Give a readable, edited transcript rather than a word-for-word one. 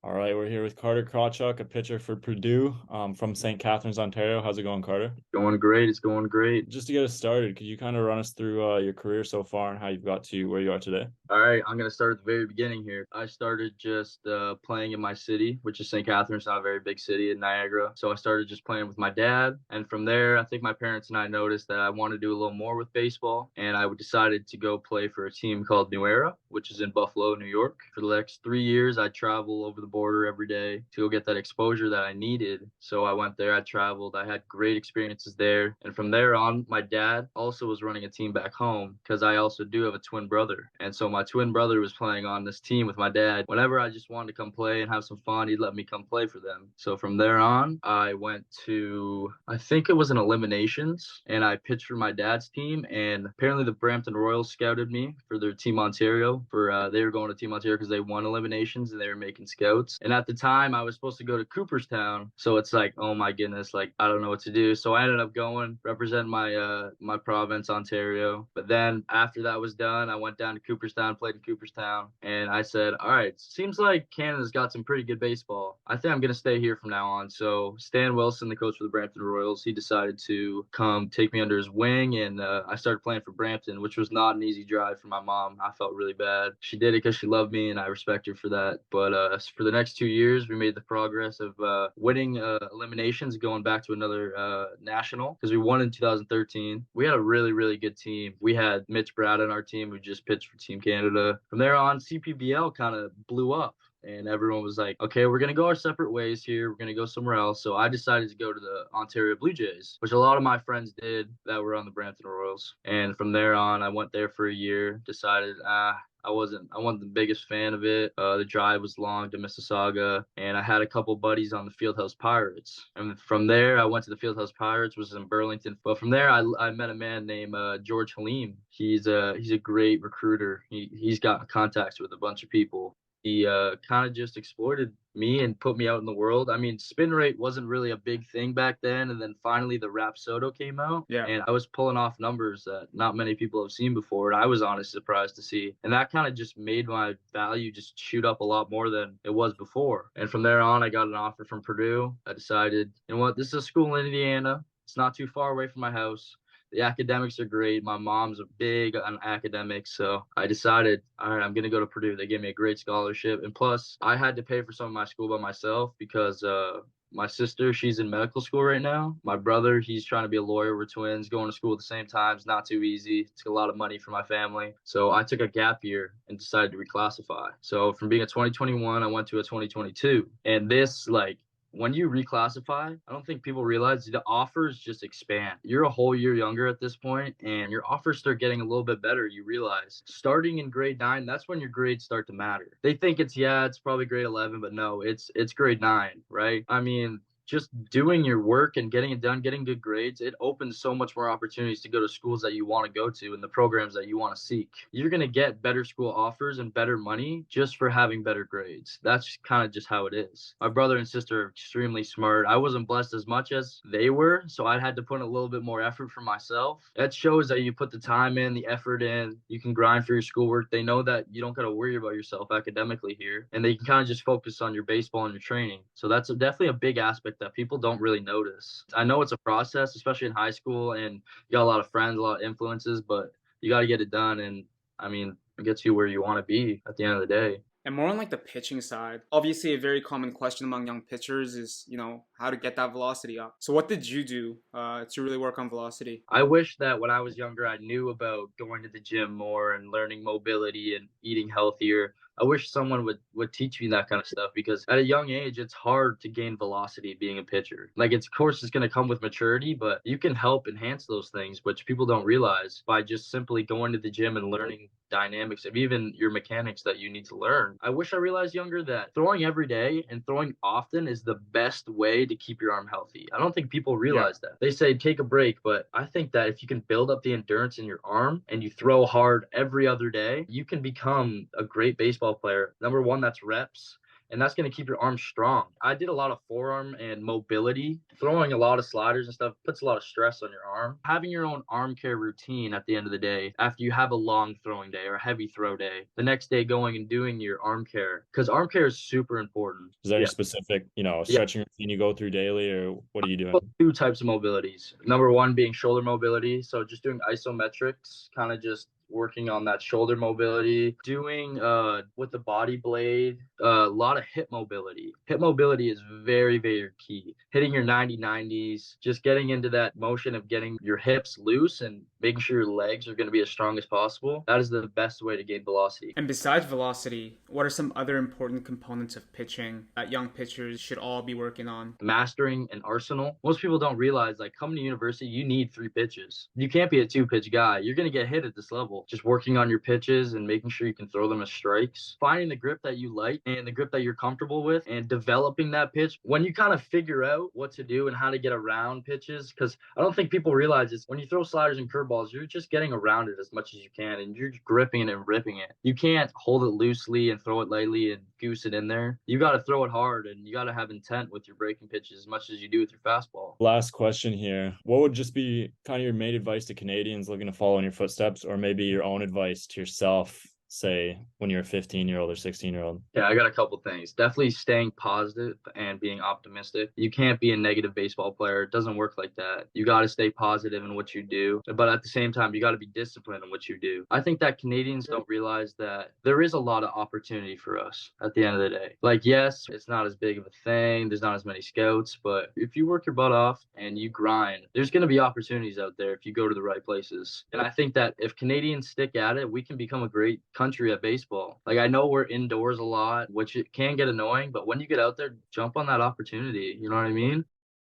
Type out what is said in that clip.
All right, we're here with Carter Krawchuk, a pitcher for Purdue, from St. Catharines, Ontario. How's it going, Carter? Going great. It's going great. Just to get us started, could you kind of run us through your career so far and how you've got to where you are today? All right, I'm gonna start at the very beginning here. I started just playing in my city, which is St. Catharines, not a very big city in Niagara. So I started just playing with my dad, and from there, I think my parents and I noticed that I wanted to do a little more with baseball, and I decided to go play for a team called New Era, which is in Buffalo, New York. For the next 3 years, I travel over the border every day to go get that exposure that I needed. So I went there, I traveled, I had great experiences there, and from there on, my dad also was running a team back home because I also do have a twin brother, and so my twin brother was playing on this team with my dad. Whenever I just wanted to come play and have some fun, he'd let me come play for them. So from there on, I went to, I think it was an eliminations, and I pitched for my dad's team. And apparently the Brampton Royals scouted me for their Team Ontario. They were going to Team Ontario because they won eliminations and they were making scouts. And at the time, I was supposed to go to Cooperstown, so it's like, oh my goodness, like I don't know what to do. So I ended up going represent my province, Ontario. But then after that was done, I went down to Cooperstown, played in Cooperstown, and I said, all right, seems like Canada's got some pretty good baseball. I think I'm going to stay here from now on. So Stan Wilson, the coach for the Brampton Royals, he decided to come take me under his wing, and I started playing for Brampton, which was not an easy drive for my mom. I felt really bad. She did it because she loved me, and I respect her for that. But for the next 2 years, we made the progress of winning eliminations, going back to another national because we won in 2013. We had a really, really good team. We had Mitch Brown on our team who just pitched for Team Canada. From there on, CPBL kind of blew up. And everyone was like, okay, we're going to go our separate ways here. We're going to go somewhere else. So I decided to go to the Ontario Blue Jays, which a lot of my friends did that were on the Brampton Royals. And from there on, I went there for a year, decided, I wasn't the biggest fan of it. The drive was long to Mississauga, and I had a couple buddies on the Fieldhouse Pirates. And from there, I went to the Fieldhouse Pirates, which was in Burlington. But from there, I met a man named George Halim. He's a great recruiter. He's got contacts with a bunch of people. He kind of just exploited me and put me out in the world. I mean, spin rate wasn't really a big thing back then, and then finally the Rapsodo came out, Yeah. and I was pulling off numbers that not many people have seen before, and I was honestly surprised to see. And that kind of just made my value just shoot up a lot more than it was before. And from there on, I got an offer from Purdue. I decided, you know what, this is a school in Indiana. It's not too far away from my house. The academics are great. My mom's big on academics, so I decided, all right, I'm gonna go to Purdue. They gave me a great scholarship, and plus, I had to pay for some of my school by myself because my sister, she's in medical school right now. My brother, he's trying to be a lawyer. We're twins, going to school at the same time. It's not too easy. It's a lot of money for my family. So I took a gap year and decided to reclassify. So from being a 2021, I went to a 2022, and this like when you reclassify, I don't think people realize the offers just expand. You're a whole year younger at this point, and your offers start getting a little bit better. You realize starting in grade 9, that's when your grades start to matter. They think it's probably grade 11, but no, it's grade 9, right? I mean, just doing your work and getting it done, getting good grades, it opens so much more opportunities to go to schools that you want to go to and the programs that you want to seek. You're going to get better school offers and better money just for having better grades. That's kind of just how it is. My brother and sister are extremely smart. I wasn't blessed as much as they were, so I had to put in a little bit more effort for myself. That shows that you put the time in, the effort in, you can grind for your schoolwork. They know that you don't got to worry about yourself academically here, and they can kind of just focus on your baseball and your training. So that's definitely a big aspect that people don't really notice. I know it's a process, especially in high school, and you got a lot of friends, a lot of influences, but you got to get it done. And I mean, it gets you where you want to be at the end of the day. And more on like the pitching side. Obviously, a very common question among young pitchers is, how to get that velocity up. So, what did you do to really work on velocity? I wish that when I was younger, I knew about going to the gym more and learning mobility and eating healthier. I wish someone would teach me that kind of stuff because at a young age, it's hard to gain velocity being a pitcher. Like, it's, of course, it's going to come with maturity, but you can help enhance those things, which people don't realize by just simply going to the gym and learning dynamics of even your mechanics that you need to learn. I wish I realized younger that throwing every day and throwing often is the best way to keep your arm healthy. I don't think people Yeah. realize that. They say take a break, but I think that if you can build up the endurance in your arm and you throw hard every other day, you can become a great baseball player. Number one, that's reps. and that's going to keep your arm strong. I did a lot of forearm and mobility. Throwing a lot of sliders and stuff puts a lot of stress on your arm. Having your own arm care routine at the end of the day, after you have a long throwing day or a heavy throw day, the next day going and doing your arm care, because arm care is super important. Is there a specific, stretching routine you go through daily, or what are you doing? Two types of mobilities. Number one being shoulder mobility. So just doing isometrics, kind of just working on that shoulder mobility, doing with the body blade, a lot of hip mobility. Hip mobility is very, very key. Hitting your 90-90s, just getting into that motion of getting your hips loose and making sure your legs are going to be as strong as possible. That is the best way to gain velocity. And besides velocity, what are some other important components of pitching that young pitchers should all be working on? Mastering an arsenal. Most people don't realize, like, coming to university, you need 3 pitches. You can't be a 2-pitch guy. You're going to get hit at this level. Just working on your pitches and making sure you can throw them as strikes. Finding the grip that you like and the grip that you're comfortable with and developing that pitch. When you kind of figure out what to do and how to get around pitches, because I don't think people realize this, when you throw sliders and curveballs, you're just getting around it as much as you can and you're gripping it and ripping it. You can't hold it loosely and throw it lightly and goose it in there. You got to throw it hard and you got to have intent with your breaking pitches as much as you do with your fastball. Last question here. What would just be kind of your main advice to Canadians looking to follow in your footsteps, or maybe your own advice to yourself, say, when you're a 15-year-old or 16-year-old? Yeah, I got a couple things. Definitely staying positive and being optimistic. You can't be a negative baseball player. It doesn't work like that. You got to stay positive in what you do, but at the same time, you got to be disciplined in what you do. I think that Canadians don't realize that there is a lot of opportunity for us at the end of the day. Like, yes, it's not as big of a thing. There's not as many scouts, but if you work your butt off and you grind, there's going to be opportunities out there if you go to the right places. And I think that if Canadians stick at it, we can become a great country at baseball. Like, I know we're indoors a lot, which it can get annoying, but when you get out there, jump on that opportunity. You know what I mean?